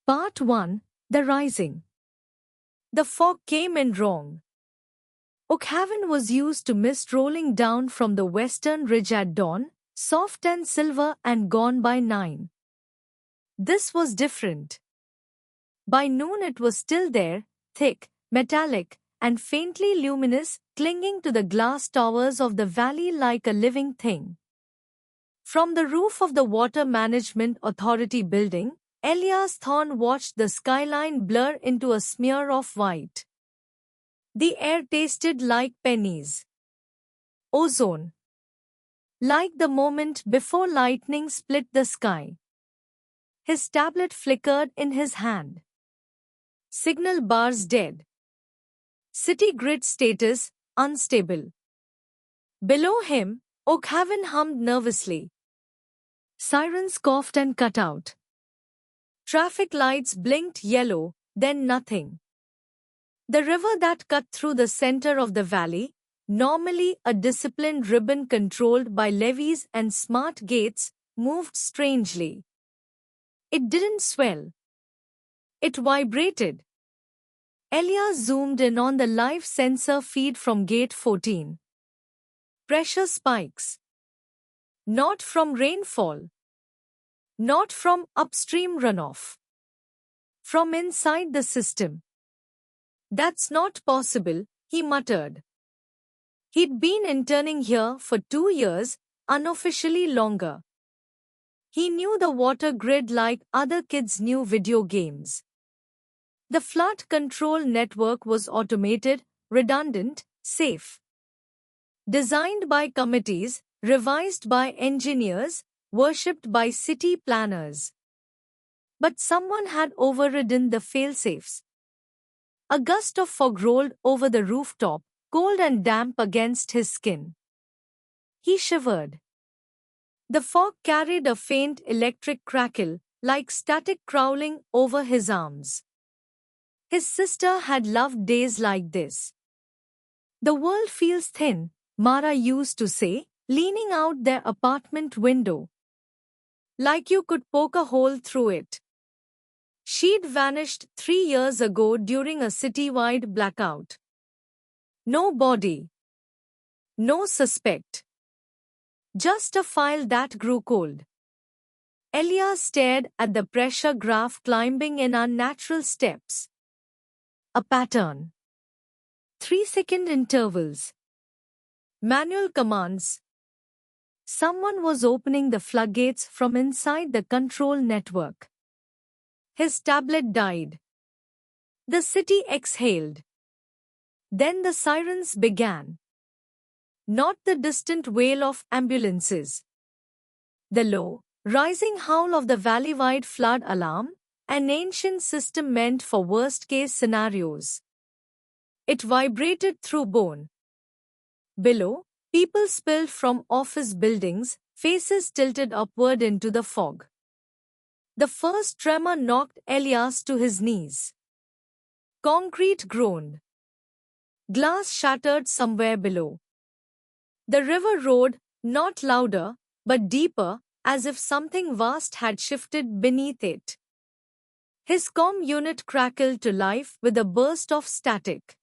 Part 1. The Rising. The fog came in wrong. Oakhaven was used to mist rolling down from the western ridge at dawn, soft and silver and gone by 9. This was different. By noon it was still there, thick, metallic, and faintly luminous, clinging to the glass towers of the valley like a living thing. From the roof of the Water Management Authority building, Elias Thorne watched the skyline blur into a smear of white. The air tasted like pennies. Ozone. Like the moment before lightning split the sky. His tablet flickered in his hand. Signal bars dead. City grid status unstable. Below him, Oakhaven hummed nervously. Sirens coughed and cut out. Traffic lights blinked yellow, then nothing. The river that cut through the center of the valley, normally a disciplined ribbon controlled by levees and smart gates, moved strangely. It didn't swell. It vibrated. Elias zoomed in on the live sensor feed from Gate 14. Pressure spikes. Not from rainfall. Not from upstream runoff. From inside the system. That's not possible, he muttered. He'd been interning here for 2 years, unofficially longer. He knew the water grid like other kids knew video games. The flood control network was automated, redundant, safe. Designed by committees, revised by engineers, worshipped by city planners. But someone had overridden the failsafes. A gust of fog rolled over the rooftop, cold and damp against his skin. He shivered. The fog carried a faint electric crackle, like static crawling over his arms. His sister had loved days like this. The world feels thin, Mara used to say, leaning out their apartment window. Like you could poke a hole through it. She'd vanished 3 years ago during a citywide blackout. No body. No suspect. Just a file that grew cold. Elias stared at the pressure graph climbing in unnatural steps. A pattern. 3-second intervals. Manual commands. Someone was opening the floodgates from inside the control network. His tablet died. The city exhaled. Then the sirens began. Not the distant wail of ambulances. The low, rising howl of the valley-wide flood alarm, an ancient system meant for worst-case scenarios. It vibrated through bone. Below, people spilled from office buildings, faces tilted upward into the fog. The first tremor knocked Elias to his knees. Concrete groaned. Glass shattered somewhere below. The river roared, not louder, but deeper, as if something vast had shifted beneath it. His comm unit crackled to life with a burst of static.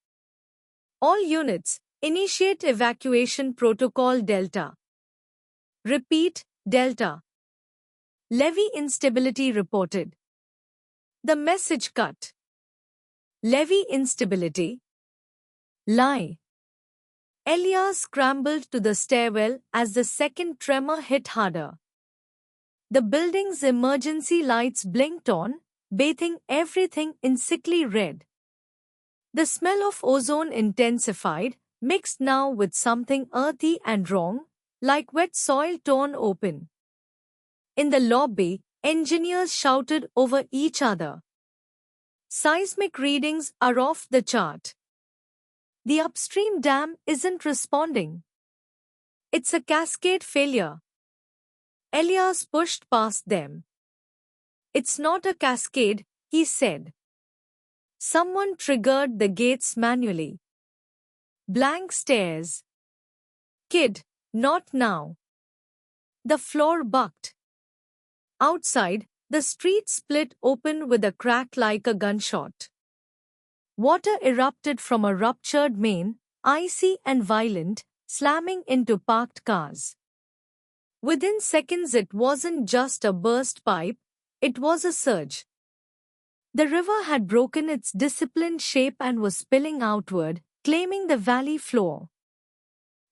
All units, initiate evacuation protocol Delta. Repeat, Delta. Levee instability reported. The message cut. Levee instability. Lie. Elias scrambled to the stairwell as the second tremor hit harder. The building's emergency lights blinked on, bathing everything in sickly red. The smell of ozone intensified, mixed now with something earthy and wrong, like wet soil torn open. In the lobby, engineers shouted over each other. Seismic readings are off the chart. The upstream dam isn't responding. It's a cascade failure. Elias pushed past them. It's not a cascade, he said. Someone triggered the gates manually. Blank stares. Kid, not now. The floor bucked. Outside, The street split open with a crack like a gunshot. Water erupted from a ruptured main, icy and violent, slamming into parked cars. Within seconds, it wasn't just a burst pipe, it was a surge. The river had broken its disciplined shape and was spilling outward, claiming the valley floor.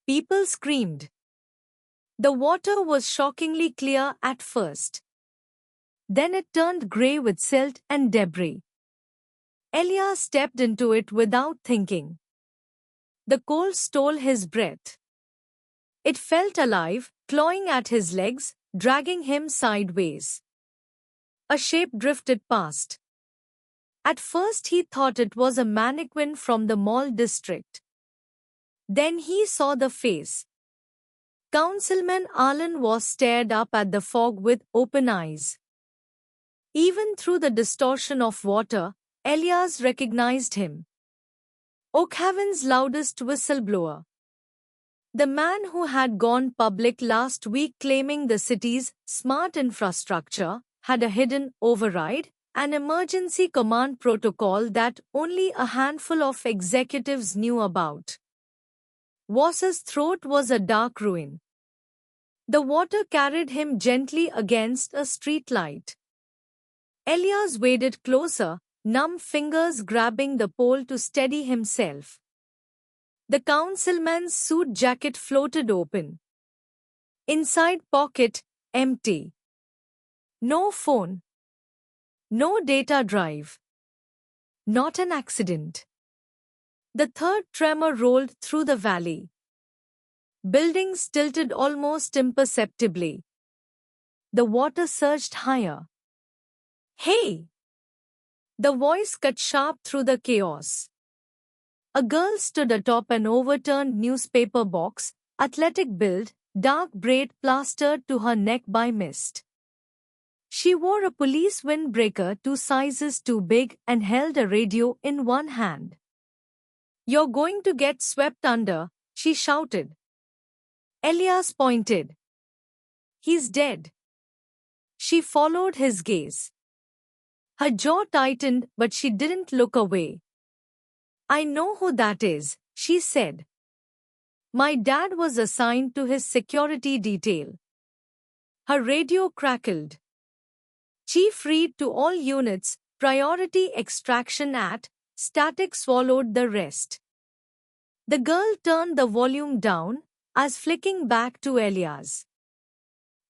People screamed. The water was shockingly clear at first. Then it turned grey with silt and debris. Elias stepped into it without thinking. The cold stole his breath. It felt alive, clawing at his legs, dragging him sideways. A shape drifted past. At first he thought it was a mannequin from the mall district. Then he saw the face. Councilman Allen was stared up at the fog with open eyes. Even through the distortion of water, Elias recognized him. Oakhaven's loudest whistleblower. The man who had gone public last week claiming the city's smart infrastructure had a hidden override, an emergency command protocol that only a handful of executives knew about. Voss's throat was a dark ruin. The water carried him gently against a streetlight. Elias waded closer, numb fingers grabbing the pole to steady himself. The councilman's suit jacket floated open. Inside pocket, empty. No phone. No data drive. Not an accident. The third tremor rolled through the valley. Buildings tilted almost imperceptibly. The water surged higher. "Hey!" The voice cut sharp through the chaos. A girl stood atop an overturned newspaper box, athletic build, dark braid plastered to her neck by mist. She wore a police windbreaker 2 sizes too big and held a radio in one hand. "You're going to get swept under," she shouted. Elias pointed. "He's dead." She followed his gaze. Her jaw tightened, but she didn't look away. "I know who that is," she said. "My dad was assigned to his security detail." Her radio crackled. "Chief Reed to all units, priority extraction at," static swallowed the rest. The girl turned the volume down, as flicking back to Elias.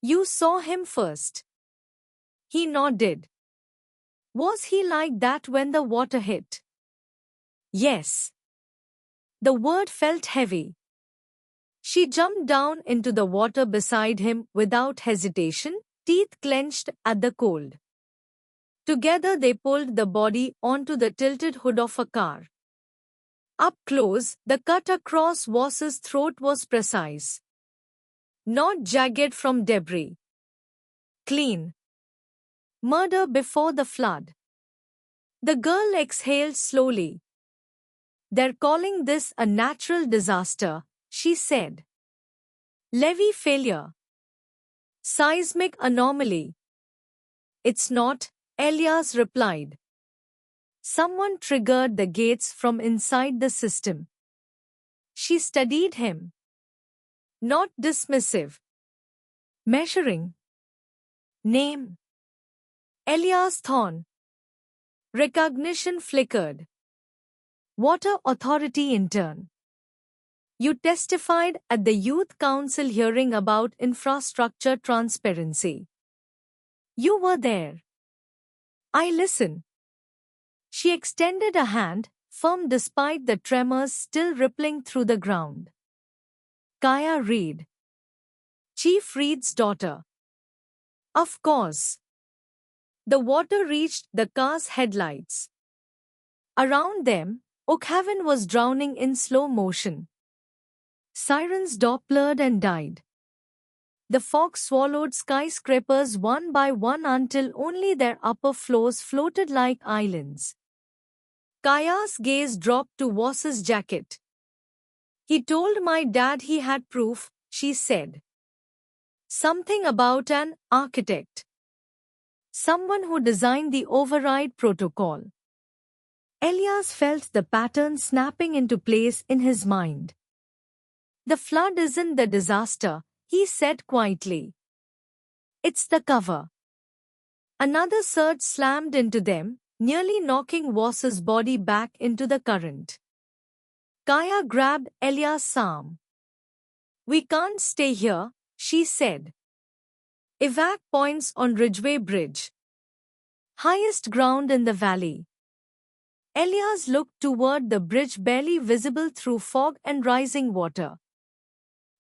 "You saw him first." He nodded. "Was he like that when the water hit?" "Yes." The word felt heavy. She jumped down into the water beside him without hesitation, teeth clenched at the cold. Together they pulled the body onto the tilted hood of a car. Up close, the cut across Voss's throat was precise. Not jagged from debris. Clean. Murder before the flood. The girl exhaled slowly. "They're calling this a natural disaster," she said. "Levee failure. Seismic anomaly." "It's not," Elias replied. "Someone triggered the gates from inside the system." She studied him. Not dismissive. Measuring. "Name." "Elias Thorne." Recognition flickered. "Water Authority intern. You testified at the Youth Council hearing about infrastructure transparency. You were there." "I listen." She extended a hand, firm despite the tremors still rippling through the ground. "Kaya Reed. Chief Reed's daughter." "Of course." The water reached the car's headlights. Around them, Oakhaven was drowning in slow motion. Sirens dopplered and died. The fog swallowed skyscrapers one by one until only their upper floors floated like islands. Kaya's gaze dropped to Voss's jacket. "He told my dad he had proof," she said. "Something about an architect." someone who designed the override protocol. Elias felt the pattern snapping into place in his mind. The flood isn't the disaster, he said quietly. It's the cover. Another surge slammed into them, nearly knocking Voss's body back into the current. Kaya grabbed Elias' arm. We can't stay here, she said. Evac points on Ridgeway Bridge. Highest ground in the valley. Elias looked toward the bridge barely visible through fog and rising water.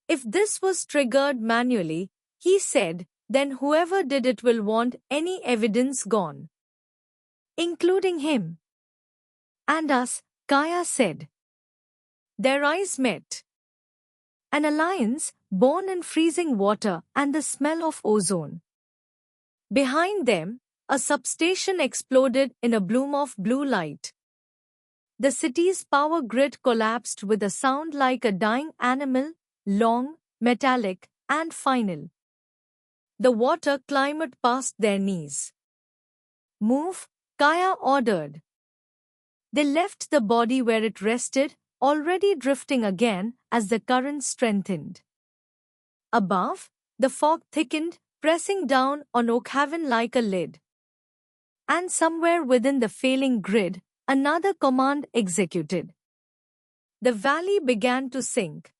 If this was triggered manually, he said, then whoever did it will want any evidence gone. Including him. And us, Kaya said. Their eyes met. An alliance, born in freezing water and the smell of ozone. Behind them, a substation exploded in a bloom of blue light. The city's power grid collapsed with a sound like a dying animal, long, metallic, and final. The water climbed past their knees. Move, Kaya ordered. They left the body where it rested, already drifting again as the current strengthened. Above, the fog thickened, pressing down on Oakhaven like a lid. And somewhere within the failing grid, another command executed. The valley began to sink.